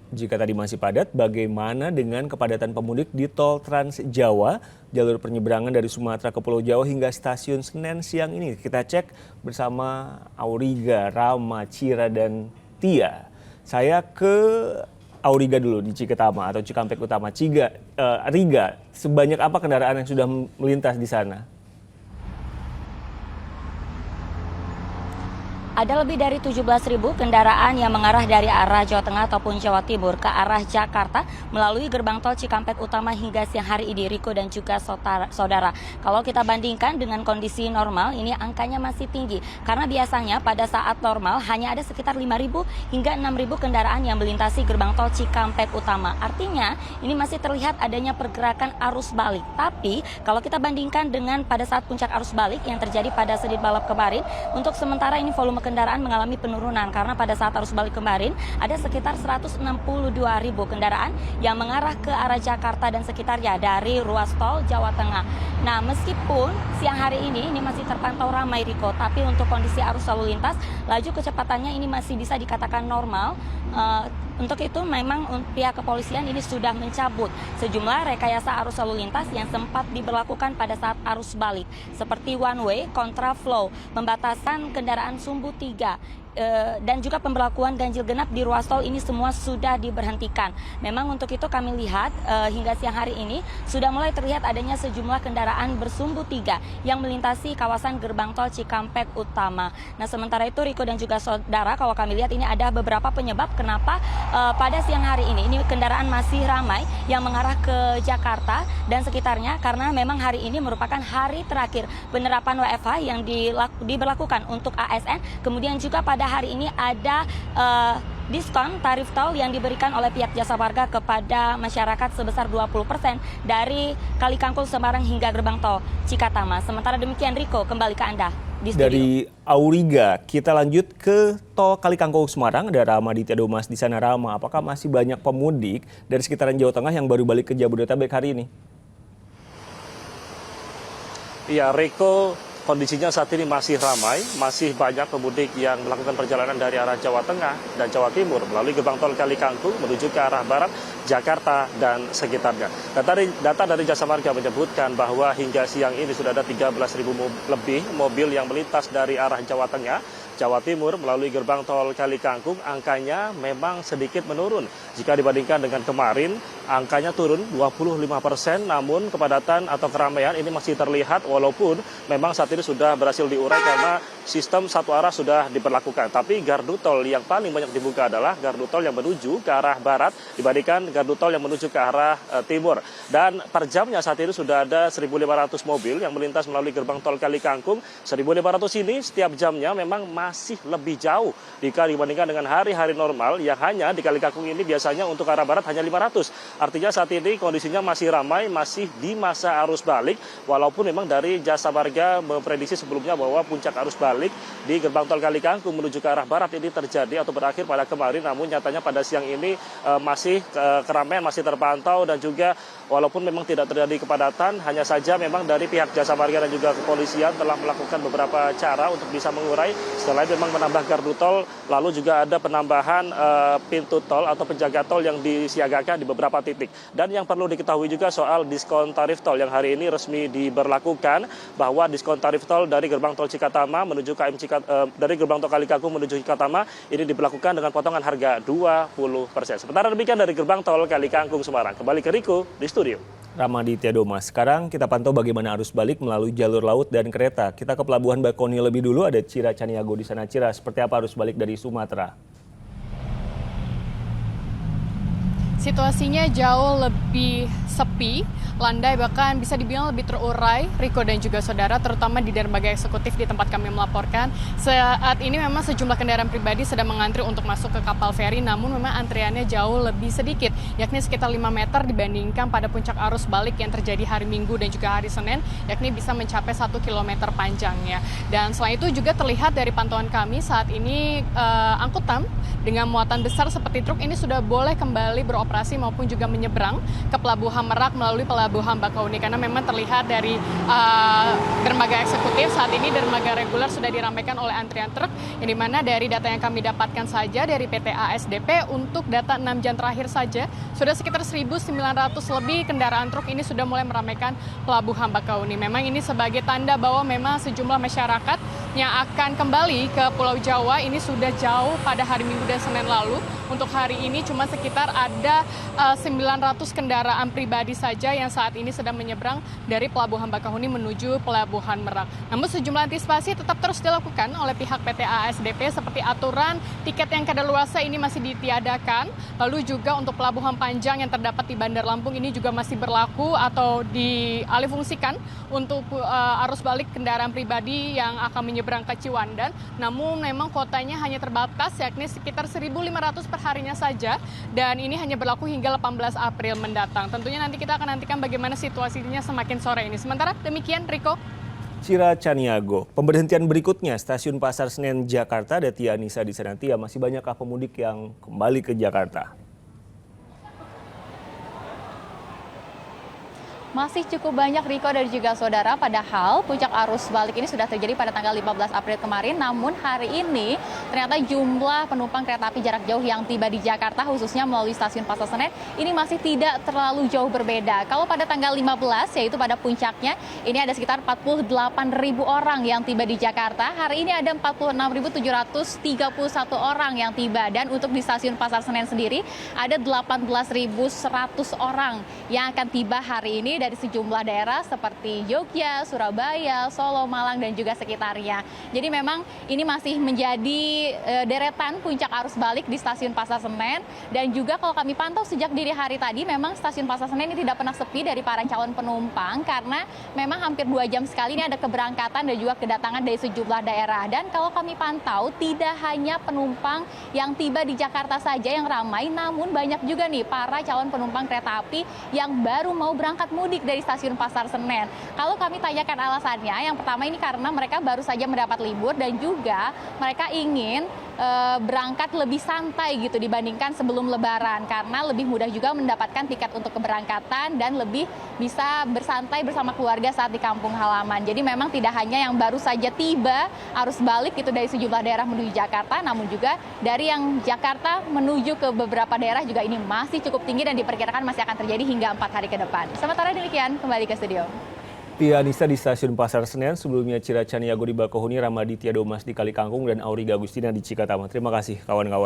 Jika tadi masih padat, bagaimana dengan kepadatan pemudik di tol Trans Jawa, jalur penyeberangan dari Sumatera ke Pulau Jawa hingga stasiun Senen siang ini? Kita cek bersama Auriga, Rama, Cira, dan Tia. Saya ke Auriga dulu di Ciketama atau Cikampek Utama. Riga, sebanyak apa kendaraan yang sudah melintas di sana? Ada lebih dari 17.000 kendaraan yang mengarah dari arah Jawa Tengah ataupun Jawa Timur ke arah Jakarta melalui gerbang tol Cikampek Utama hingga siang hari ini, Riko dan juga saudara. Kalau kita bandingkan dengan kondisi normal, ini angkanya masih tinggi. Karena biasanya pada saat normal hanya ada sekitar 5.000 hingga 6.000 kendaraan yang melintasi gerbang tol Cikampek Utama. Artinya ini masih terlihat adanya pergerakan arus balik. Tapi kalau kita bandingkan dengan pada saat puncak arus balik yang terjadi pada Senin malam kemarin, untuk sementara ini volume kendaraan mengalami penurunan karena pada saat arus balik kemarin ada sekitar 162.000 kendaraan yang mengarah ke arah Jakarta dan sekitarnya dari ruas tol Jawa Tengah. Nah, meskipun siang hari ini masih terpantau ramai, Riko, tapi untuk kondisi arus lalu lintas, laju kecepatannya ini masih bisa dikatakan normal. Untuk itu memang pihak kepolisian ini sudah mencabut sejumlah rekayasa arus lalu lintas yang sempat diberlakukan pada saat arus balik, seperti one way, kontraflow, pembatasan kendaraan sumbu 3, dan juga pemberlakuan ganjil genap di ruas tol ini semua sudah diberhentikan. Memang untuk itu kami lihat hingga siang hari ini sudah mulai terlihat adanya sejumlah kendaraan bersumbu 3 yang melintasi kawasan gerbang tol Cikampek Utama. Nah, sementara itu Riko dan juga saudara, kalau kami lihat ini ada beberapa penyebab kenapa pada siang hari ini kendaraan masih ramai yang mengarah ke Jakarta dan sekitarnya, karena memang hari ini merupakan hari terakhir penerapan WFH yang diberlakukan untuk ASN. Kemudian juga pada hari ini ada diskon tarif tol yang diberikan oleh pihak Jasa Marga kepada masyarakat sebesar 20% dari Kali Kangkung Semarang hingga gerbang tol Cikatama. Sementara demikian, Riko, kembali ke Anda di studio. Dari Auriga, kita lanjut ke tol Kali Kangkung Semarang. Ada Rama di Mas di sana. Rama, apakah masih banyak pemudik dari sekitaran Jawa Tengah yang baru balik ke Jabodetabek hari ini? Iya, Riko, kondisinya saat ini masih ramai, masih banyak pemudik yang melakukan perjalanan dari arah Jawa Tengah dan Jawa Timur melalui gerbang tol Kali Kangkung menuju ke arah barat, Jakarta dan sekitarnya. Data dari Jasa Marga menyebutkan bahwa hingga siang ini sudah ada 13.000 lebih mobil yang melintas dari arah Jawa Tengah, Jawa Timur melalui gerbang tol Kali Kangkung. Angkanya memang sedikit menurun. Jika dibandingkan dengan kemarin, angkanya turun 25%, namun kepadatan atau keramaian ini masih terlihat walaupun memang saat ini sudah berhasil diurai karena sistem satu arah sudah diberlakukan. Tapi gardu tol yang paling banyak dibuka adalah gardu tol yang menuju ke arah barat dibandingkan gardu tol yang menuju ke arah timur. Dan per jamnya saat ini sudah ada 1.500 mobil yang melintas melalui gerbang tol Kali Kangkung. 1.500 ini setiap jamnya memang masih lebih jauh jika dibandingkan dengan hari-hari normal yang hanya di Kali Kangkung ini biasanya untuk arah barat hanya 500. Artinya saat ini kondisinya masih ramai, masih di masa arus balik, walaupun memang dari Jasa Marga memprediksi sebelumnya bahwa puncak arus balik di gerbang tol Kali Kangkung menuju ke arah barat ini terjadi atau berakhir pada kemarin, namun nyatanya pada siang ini masih keramaian masih terpantau dan juga walaupun memang tidak terjadi kepadatan, hanya saja memang dari pihak Jasa Marga dan juga kepolisian telah melakukan beberapa cara untuk bisa mengurai. Selain memang menambah gardu tol, lalu juga ada penambahan pintu tol atau penjaga tol yang disiagakan di beberapa titik. Dan yang perlu diketahui juga soal diskon tarif tol yang hari ini resmi diberlakukan, bahwa diskon tarif tol dari gerbang tol Cikatama menuju dari gerbang tol Kali Kangkung menuju Cikatama ini diberlakukan dengan potongan harga 20%. Sementara demikian dari gerbang tol Kali Kangkung Semarang. Kembali ke Riko di studio. Ramaditya Doma. Sekarang kita pantau bagaimana arus balik melalui jalur laut dan kereta. Kita ke Pelabuhan Bakauheni lebih dulu, ada Cira Caniago di sana. Cira, seperti apa arus balik dari Sumatera? Situasinya jauh lebih sepi, landai, bahkan bisa dibilang lebih terurai, Riko dan juga saudara, terutama di dermaga eksekutif di tempat kami melaporkan. Saat ini memang sejumlah kendaraan pribadi sedang mengantri untuk masuk ke kapal feri, namun memang antriannya jauh lebih sedikit, yakni sekitar 5 meter dibandingkan pada puncak arus balik yang terjadi hari Minggu dan juga hari Senin, yakni bisa mencapai 1 kilometer panjangnya. Dan selain itu juga terlihat dari pantauan kami saat ini angkutan dengan muatan besar seperti truk ini sudah boleh kembali beroperasi beroperasi maupun juga menyeberang ke Pelabuhan Merak melalui Pelabuhan Bakahuni, karena memang terlihat dari dermaga eksekutif saat ini dermaga reguler sudah diramaikan oleh antrian truk, yang dimana dari data yang kami dapatkan saja dari PT ASDP untuk data 6 jam terakhir saja sudah sekitar 1.900 lebih kendaraan truk ini sudah mulai meramaikan Pelabuhan Bakahuni. Memang ini sebagai tanda bahwa memang sejumlah masyarakat yang akan kembali ke Pulau Jawa ini sudah jauh pada hari Minggu dan Senin lalu. Untuk hari ini cuma sekitar ada 900 kendaraan pribadi saja yang saat ini sedang menyeberang dari Pelabuhan Bakahuni menuju Pelabuhan Merak. Namun sejumlah antisipasi tetap terus dilakukan oleh pihak PT ASDP seperti aturan tiket yang kadaluarsa ini masih ditiadakan. Lalu juga untuk pelabuhan panjang yang terdapat di Bandar Lampung ini juga masih berlaku atau dialihfungsikan untuk arus balik kendaraan pribadi yang akan menyeberang ke Ciwandan. Namun memang kuotanya hanya terbatas yakni sekitar 1.500 per harinya saja, dan ini hanya berlaku hingga 18 April mendatang. Tentunya nanti kita akan nantikan bagaimana situasinya semakin sore ini. Sementara demikian, Riko. Cira Caniago. Pemberhentian berikutnya Stasiun Pasar Senen Jakarta, ada Tia Nisa di sana. Tia, masih banyakkah pemudik yang kembali ke Jakarta? Masih cukup banyak, Riko dan juga saudara, padahal puncak arus balik ini sudah terjadi pada tanggal 15 April kemarin, namun hari ini ternyata jumlah penumpang kereta api jarak jauh yang tiba di Jakarta khususnya melalui stasiun Pasar Senen ini masih tidak terlalu jauh berbeda. Kalau pada tanggal 15 yaitu pada puncaknya ini ada sekitar 48.000 orang yang tiba di Jakarta, hari ini ada 46.731 orang yang tiba, dan untuk di stasiun Pasar Senen sendiri ada 18.100 orang yang akan tiba hari ini dari sejumlah daerah seperti Jogja, Surabaya, Solo, Malang, dan juga sekitarnya. Jadi memang ini masih menjadi deretan puncak arus balik di stasiun Pasar Senen, dan juga kalau kami pantau sejak dini hari tadi memang stasiun Pasar Senen ini tidak pernah sepi dari para calon penumpang karena memang hampir 2 jam sekali ini ada keberangkatan dan juga kedatangan dari sejumlah daerah. Dan kalau kami pantau tidak hanya penumpang yang tiba di Jakarta saja yang ramai, namun banyak juga nih para calon penumpang kereta api yang baru mau berangkat mudik dari stasiun Pasar Senen. Kalau kami tanyakan alasannya, yang pertama ini karena mereka baru saja mendapat libur dan juga mereka ingin berangkat lebih santai gitu dibandingkan sebelum Lebaran, karena lebih mudah juga mendapatkan tiket untuk keberangkatan dan lebih bisa bersantai bersama keluarga saat di kampung halaman. Jadi memang tidak hanya yang baru saja tiba arus balik itu dari sejumlah daerah menuju Jakarta, namun juga dari yang Jakarta menuju ke beberapa daerah juga ini masih cukup tinggi dan diperkirakan masih akan terjadi hingga 4 hari ke depan. Sementara demikian, kembali ke studio. Tia Nisa di Stasiun Pasar Senen, sebelumnya Cira Caniago di Bakahuni, Ramaditya Domas di Kali Kangkung, dan Auriga Agustina di Cikatama. Terima kasih kawan-kawan.